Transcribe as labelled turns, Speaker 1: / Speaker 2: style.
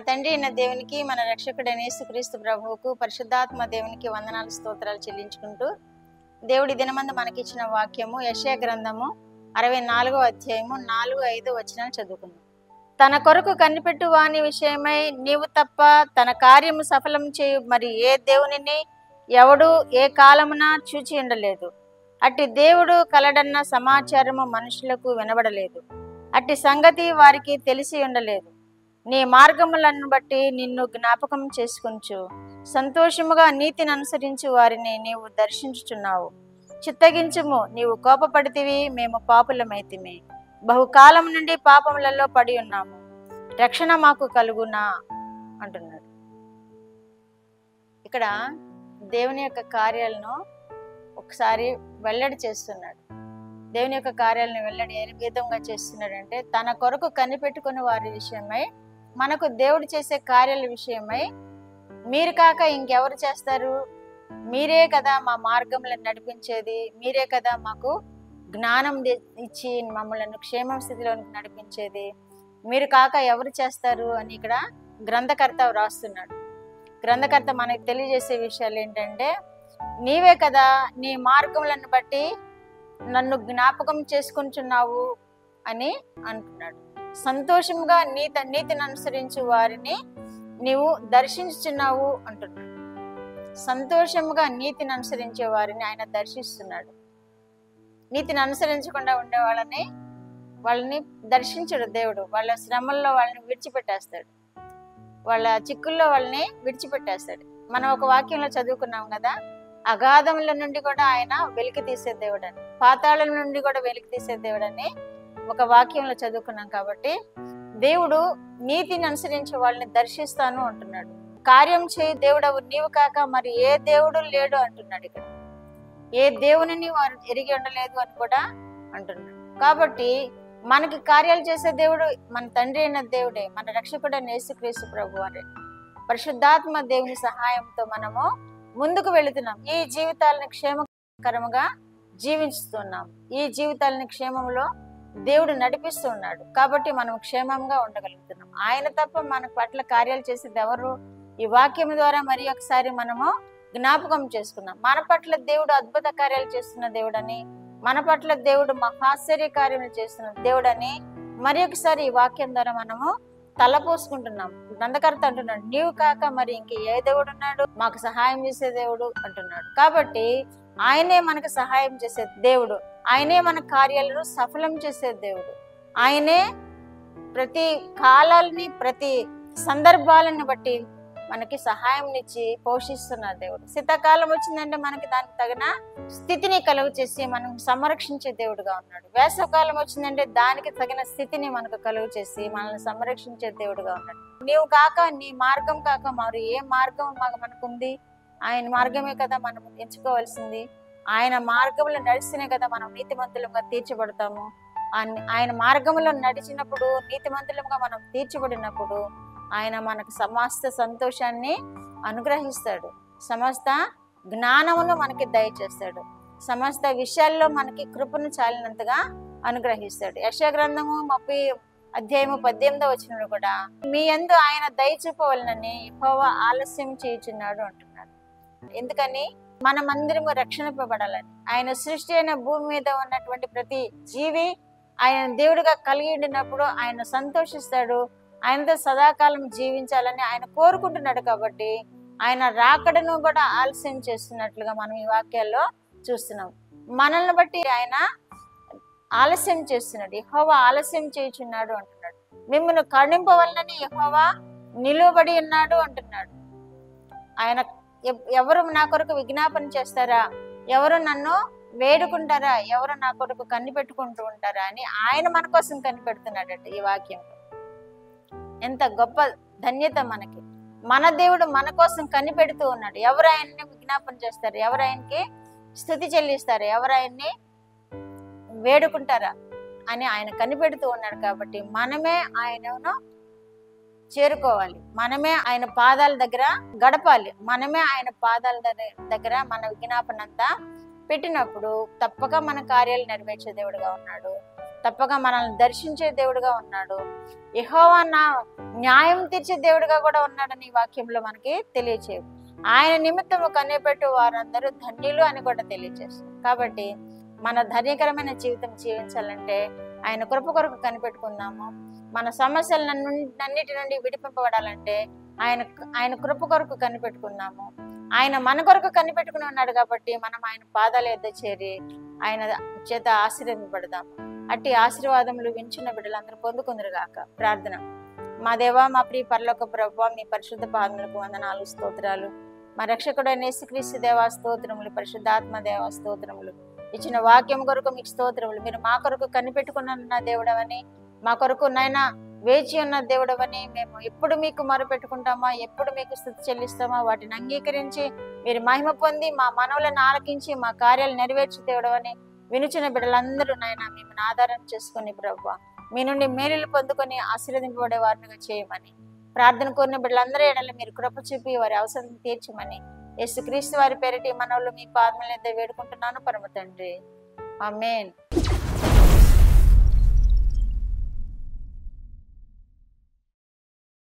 Speaker 1: తండ్రి అయిన దేవునికి, మన రక్షకుడైన యేసుక్రీస్తు ప్రభువుకు, పరిశుద్ధాత్మ దేవునికి వందనాలు స్తోత్రాలు చెల్లించుకుంటూ, దేవుడి దినమందు మనకిచ్చిన వాక్యము యెషయా గ్రంథము 64వ అధ్యాయము 4-5 వచనాలు చదువుకుందాం. తన కొరకు కనిపెట్టు వాని విషయమై నీవు తప్ప తన కార్యము సఫలం చేయు మరి ఏ దేవునిని ఎవడు ఏ కాలమున చూచి ఉండలేదు. అట్టి దేవుడు కలడన్న సమాచారము మనుషులకు వినబడలేదు. అట్టి సంగతి వారికి తెలిసి ఉండలేదు. నీ మార్గములను బట్టి నిన్ను జ్ఞాపకం చేసుకొంచు. సంతోషముగా నీతిని అనుసరించు వారిని నీవు దర్శించుచున్నావు. చిత్తగించుము, నీవు కోపపడితివి, మేము పాపులమైతిమి. బహుకాలం నుండి పాపములలో పడి ఉన్నాము, రక్షణ మాకు కలుగునా అంటున్నాడు. ఇక్కడ దేవుని యొక్క కార్యాలను ఒకసారి వెల్లడి చేస్తున్నాడు. దేవుని యొక్క కార్యాలను వెల్లడి ఏ విధంగా చేస్తున్నాడంటే, తన కొరకు కనిపెట్టుకుని వారి విషయమై, మనకు దేవుడు చేసే కార్యాల విషయమై, మీరు కాక ఇంకెవరు చేస్తారు? మీరే కదా మా మార్గములను నడిపించేది, మీరే కదా మాకు జ్ఞానం ఇచ్చి మమ్మల్ని క్షేమ స్థితిలోనికి నడిపించేది, మీరు కాక ఎవరు చేస్తారు అని ఇక్కడ గ్రంథకర్త వ్రాస్తున్నాడు. గ్రంథకర్త మనకు తెలియజేసే విషయాలు ఏంటంటే, నీవే కదా నీ మార్గములను బట్టి నన్ను జ్ఞాపకం చేసుకుంటున్నావు అని అంటున్నాడు. సంతోషంగా నీతిని అనుసరించు వారిని నీవు దర్శించుచున్నావు అంటున్నాడు. సంతోషంగా నీతిని అనుసరించే వారిని ఆయన దర్శిస్తున్నాడు. నీతిని అనుసరించకుండా ఉండే వాళ్ళని దర్శించడు దేవుడు. వాళ్ళ శ్రమల్లో వాళ్ళని విడిచిపెట్టేస్తాడు, వాళ్ళ చిక్కుల్లో వాళ్ళని విడిచిపెట్టేస్తాడు. మనం ఒక వాక్యంలో చదువుకున్నాం కదా, అగాధముల నుండి కూడా ఆయన వెలికి తీసే దేవుడని, పాతాళం నుండి కూడా వెలికి తీసే దేవుడని ఒక వాక్యంలో చదువుకున్నాం. కాబట్టి దేవుడు నీతిని అనుసరించే వాళ్ళని దర్శిస్తాను అంటున్నాడు. కార్యం చేయి దేవుడవు నీవు కాక మరి ఏ దేవుడు లేడు అంటున్నాడు. ఇక్కడ ఏ దేవునిని వారు ఎరిగి ఉండలేదు అని కూడా అంటున్నాడు. కాబట్టి మనకి కార్యాలు చేసే దేవుడు మన తండ్రి అయిన దేవుడే, మన రక్షకుడైన యేసుక్రీస్తు ప్రభువారే. పరిశుద్ధాత్మ దేవుని సహాయంతో మనము ముందుకు వెళుతున్నాం. ఈ జీవితాలను క్షేమకరముగా జీవిస్తున్నాం. ఈ జీవితాలని క్షేమంలో దేవుడు నడిపిస్తున్నాడు. కాబట్టి మనం క్షేమంగా ఉండగలుగుతున్నాం. ఆయన తప్ప మన పట్ల కార్యాలు చేసేది ఎవరు? ఈ వాక్యం ద్వారా మరి ఒకసారి మనము జ్ఞాపకం చేసుకున్నాం. మన పట్ల దేవుడు అద్భుత కార్యాలు చేస్తున్న దేవుడని, మన పట్ల దేవుడు మహాశ్చర్య కార్యములు చేస్తున్న దేవుడని మరి ఒకసారి ఈ వాక్యం ద్వారా మనము తలపోసుకుంటున్నాం. గ్రంథకర్త అంటున్నాడు, నీవు కాక మరి ఇంక ఏ దేవుడు ఉన్నాడు? మాకు సహాయం చేసే దేవుడు అంటున్నాడు. కాబట్టి ఆయనే మనకు సహాయం చేసే దేవుడు, ఆయనే మన కార్యాలను సఫలం చేసే దేవుడు, ఆయనే ప్రతి కాలాలని ప్రతి సందర్భాలను బట్టి మనకి సహాయం ఇచ్చి పోషిస్తున్న దేవుడు. శీతాకాలం వచ్చిందంటే మనకి దానికి తగిన స్థితిని కలుగు చేసి మనం సంరక్షించే దేవుడుగా ఉన్నాడు. వేసవకాలం వచ్చిందంటే దానికి తగిన స్థితిని మనకు కలుగు చేసి మనల్ని సంరక్షించే దేవుడుగా ఉన్నాడు. నీవు కాక నీ మార్గం కాక మరి ఏ మార్గం మనకుంది? ఆయన మార్గమే కదా మనం ఎంచుకోవాల్సింది. ఆయన మార్గంలో నడిస్తేనే కదా మనం నీతిమంతులుగా తీర్చబడతాము. ఆయన మార్గంలో నడిచినప్పుడు, నీతిమంతులుగా మనం తీర్చబడినప్పుడు ఆయన మనకు సమస్త సంతోషాన్ని అనుగ్రహిస్తాడు, సమస్త జ్ఞానమును మనకి దయచేస్తాడు, సమస్త విషయాల్లో మనకి కృపను చాలినంతగా అనుగ్రహిస్తాడు. యెషయా గ్రంథము 30వ అధ్యాయము 18వ వచనంలో కూడా మీ యందు ఆయన దయ చూపవలనని యెహోవా ఆలస్యం చేయుచున్నాడు అంటున్నాడు. ఎందుకని? మనమందరము రక్షింపబడాలని. ఆయన సృష్టి అయిన భూమి మీద ఉన్నటువంటి ప్రతి జీవి ఆయన దేవుడిగా కలిగి ఉండినప్పుడు ఆయన సంతోషిస్తాడు. ఆయనతో సదాకాలం జీవించాలని ఆయన కోరుకుంటున్నాడు. కాబట్టి ఆయన రాకడను కూడా ఆలస్యం చేస్తున్నట్లుగా మనం ఈ వాక్యాల్లో చూస్తున్నాం. మనల్ని బట్టి ఆయన ఆలస్యం చేస్తున్నాడు. యెహోవా ఆలస్యం చేయుచున్నాడు అంటున్నాడు. మిమ్మల్ని కరుణింపవలనని యెహోవా నిలువబడి ఉన్నాడు అంటున్నాడు. ఆయన ఎవరు నా కొరకు విజ్ఞాపన చేస్తారా, ఎవరు నన్ను వేడుకుంటారా, ఎవరు నా కొరకు కనిపెట్టుకుంటూ ఉంటారా అని ఆయన మన కోసం కనిపెడుతున్నాడట. ఈ వాక్యంలో ఎంత గొప్ప ధన్యత మనకి. మన దేవుడు మన కోసం కనిపెడుతూ ఉన్నాడు. ఎవరు ఆయన్ని విజ్ఞాపన చేస్తారు, ఎవరు ఆయనకి స్తుతి చెల్లిస్తారు, ఎవరు ఆయన్ని వేడుకుంటారా అని ఆయన కనిపెడుతూ ఉన్నాడు. కాబట్టి మనమే ఆయనను చేరుకోవాలి, మనమే ఆయన పాదాల దగ్గర గడపాలి, మనమే ఆయన పాదాల దగ్గర మన విజ్ఞాపన అంతా పెట్టినప్పుడు తప్పక మన కార్యాలు నెరవేర్చే దేవుడుగా ఉన్నాడు. తప్పక మనల్ని దర్శించే దేవుడుగా ఉన్నాడు. యెహోవా న్యాయం తీర్చే దేవుడుగా కూడా ఉన్నాడని ఈ వాక్యంలో మనకి తెలియచేయు. ఆయన నిమిత్తము కనిపెట్టు వారందరూ ధన్యులు అని కూడా తెలియజేస్తారు. కాబట్టి మన ధన్యకరమైన జీవితం జీవించాలంటే ఆయన కృప కొరకు కనిపెట్టుకుందాము. మన సమస్యలన్నిటి నుండి విడిపింపబడాలంటే ఆయన కృప కొరకు కనిపెట్టుకున్నాము. ఆయన మన కొరకు కనిపెట్టుకుని ఉన్నాడు కాబట్టి మనం ఆయన పాదాల యొద్ద చేరి ఆయన చేత ఆశీర్వదింపబడదాము. అట్టి ఆశీర్వాదములు వించిన బిడ్డలందరూ పొందుకుందరుగాక. ప్రార్థన. మా దేవా, మా ప్రియ పరలోక ప్రభువా, మీ పరిశుద్ధ పాదములకు వందనాలు, స్తోత్రాలు. మా రక్షకుడైన యేసుక్రీస్తు దేవా స్తోత్రములు, పరిశుద్ధాత్మ దేవా స్తోత్రములు. ఇచ్చిన వాక్యం కొరకు మీకు స్తోత్రములు. మీరు మా కొరకు కనిపెట్టుకున్న దేవుడవని, మా కొరకు నైనా వేచి ఉన్న దేవుడవని, మేము ఎప్పుడు మీకు మొరపెట్టుకుంటామా, ఎప్పుడు మీకు స్తుతి చెల్లిస్తామా, వాటిని అంగీకరించి మీరు మహిమ పొంది మా మనవులను ఆలకించి మా కార్యాలు నెరవేర్చి దేవుడవని వినుచిన బిడ్డలందరూ నాయన మిమ్మల్ని ఆధారం చేసుకుని ప్రభువా మీ నుండి మేలులు పొందుకొని ఆశీర్వదింపబడే వారినిగా చేయమని, ప్రార్థన కోరిన బిడ్డలందరూ ఎడల మీరు కృప చూపి వారి అవసరం తీర్చమని యేసుక్రీస్తు వారి పేరిటి మనవులు మీ పాదముల యొద్ద వేడుకుంటున్నాను పరమ తండ్రి. ఆమేన్.